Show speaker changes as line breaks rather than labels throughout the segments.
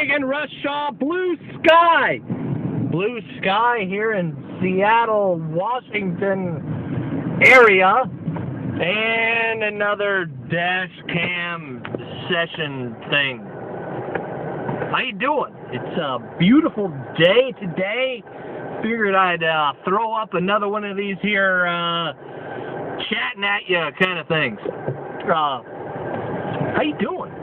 Megan Rushshaw, blue sky. Blue sky here in Seattle, Washington area. And another dash cam session thing. How you doing? It's a beautiful day today. Figured I'd throw up another one of these here chatting at you kind of things. How you doing?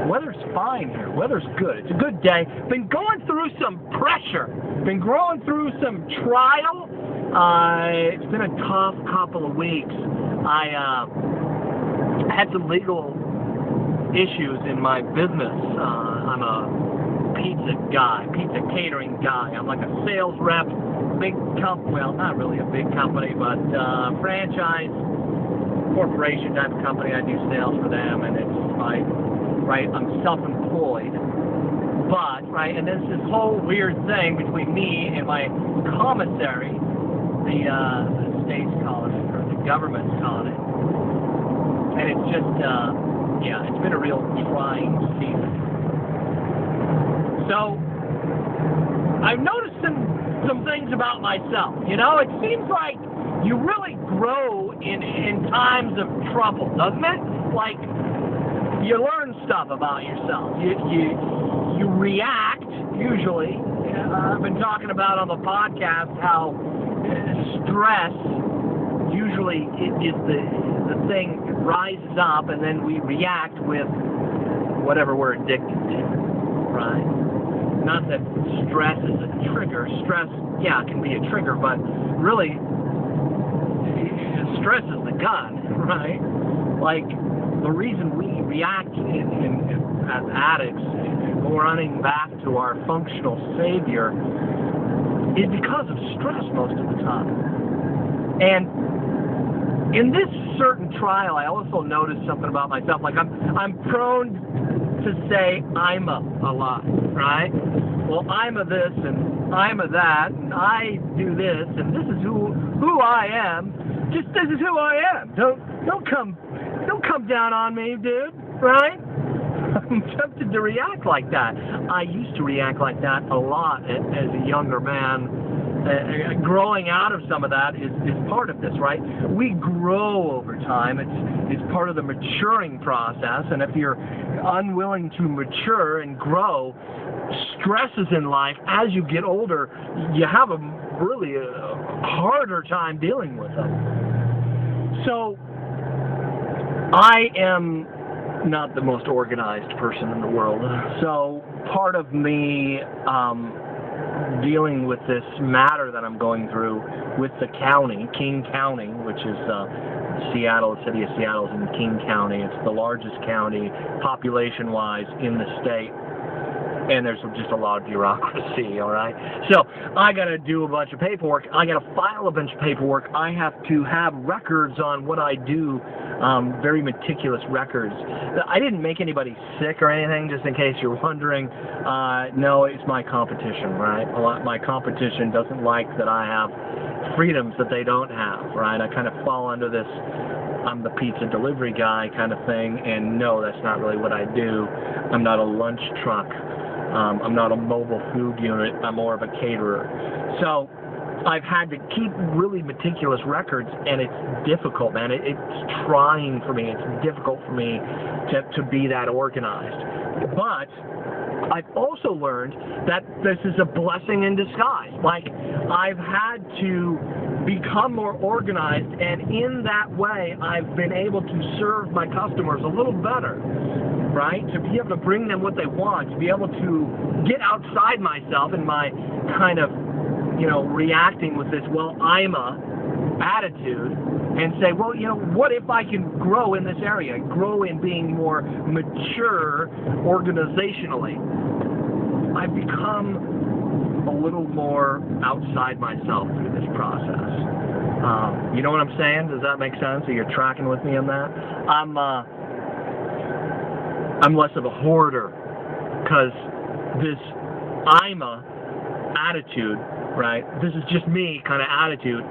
Weather's fine here. Weather's good. It's a good day. Been going through some pressure. Been going through some trial. It's been a tough couple of weeks. I had some legal issues in my business. I'm a pizza guy, pizza catering guy. I'm like a sales rep, big company, well, not really a big company, but franchise, corporation type of company. I do sales for them, and it's like, right, I'm self-employed. But, right, and there's this whole weird thing between me and my commissary, the state's calling it, or the government's calling it. And it's just, yeah, it's been a real trying season. So, I've noticed some things about myself. You know, it seems like you really grow in times of trouble, doesn't it? Like, you learn stuff about yourself. You react, usually. I've been talking about on the podcast how stress usually is the thing that rises up, and then we react with whatever we're addicted to, right? Not that stress is a trigger. Stress, yeah, can be a trigger, but really, stress is the gun, right? Like, the reason we react as addicts, running back to our functional savior, is because of stress most of the time. And in this certain trial, I also noticed something about myself. Like, I'm prone to say I'm a lot, right? Well, I'm a this and I'm a that, and I do this, and this is who I am. Just this is who I am. Don't come down on me, dude, right? I'm tempted to react like that. I used to react like that a lot as a younger man. Growing out of some of that is part of this, right? We grow over time. It's part of the maturing process, and if you're unwilling to mature and grow, stresses in life as you get older, you have a really harder time dealing with them. So, I am not the most organized person in the world. So part of me dealing with this matter that I'm going through with the county, King County, which is Seattle, the city of Seattle is in King County. It's the largest county population-wise in the state. And there's just a lot of bureaucracy, all right? So I got to do a bunch of paperwork. I got to file a bunch of paperwork. I have to have records on what I do, very meticulous records. I didn't make anybody sick or anything, just in case you're wondering. No, it's my competition, right? My competition doesn't like that I have freedoms that they don't have, right? I kind of fall under this I'm the pizza delivery guy kind of thing, and no, that's not really what I do. I'm not a lunch truck. I'm not a mobile food unit. I'm more of a caterer. So I've had to keep really meticulous records, and it's difficult, man. It's trying for me. It's difficult for me to be that organized. But I've also learned that this is a blessing in disguise. Like, I've had to become more organized, and in that way, I've been able to serve my customers a little better, right? To be able to bring them what they want, to be able to get outside myself and my kind of, reacting with this, well, I'm a attitude, and say, well, what if I can grow in this area, grow in being more mature organizationally? I've become a little more outside myself through this process. You know what I'm saying? Does that make sense? Are you tracking with me on that? I'm less of a hoarder, because this I'm a attitude, right? This is just me kind of attitude.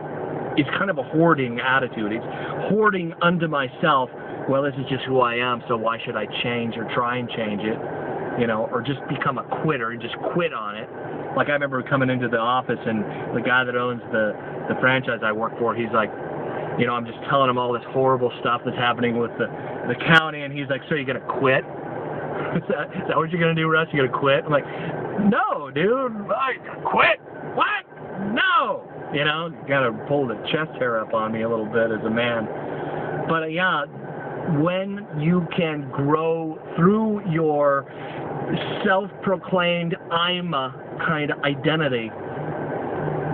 It's kind of a hoarding attitude. It's hoarding unto myself. Well, this is just who I am, so why should I change or try and change it? you know, or just become a quitter and just quit on it. Like I remember coming into the office and the guy that owns the franchise I work for, he's like, you know, I'm just telling him all this horrible stuff that's happening with the county, and he's like, so you're going to quit? Is that what you're going to do, Russ? You're going to quit? I'm like, no, dude. Quit? What? No! You know, you got to pull the chest hair up on me a little bit as a man. But yeah, when you can grow through your self-proclaimed I'm a kind of identity,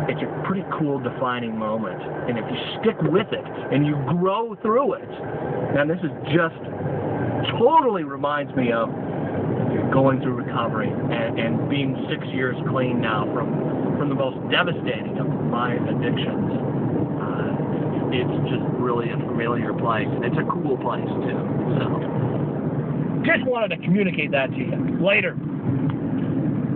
it's a pretty cool defining moment. And if you stick with it and you grow through it, and this is just totally reminds me of going through recovery and being 6 years clean now from the most devastating of my addictions. It's just really a familiar place. It's a cool place too. So just wanted to communicate that to you. Later.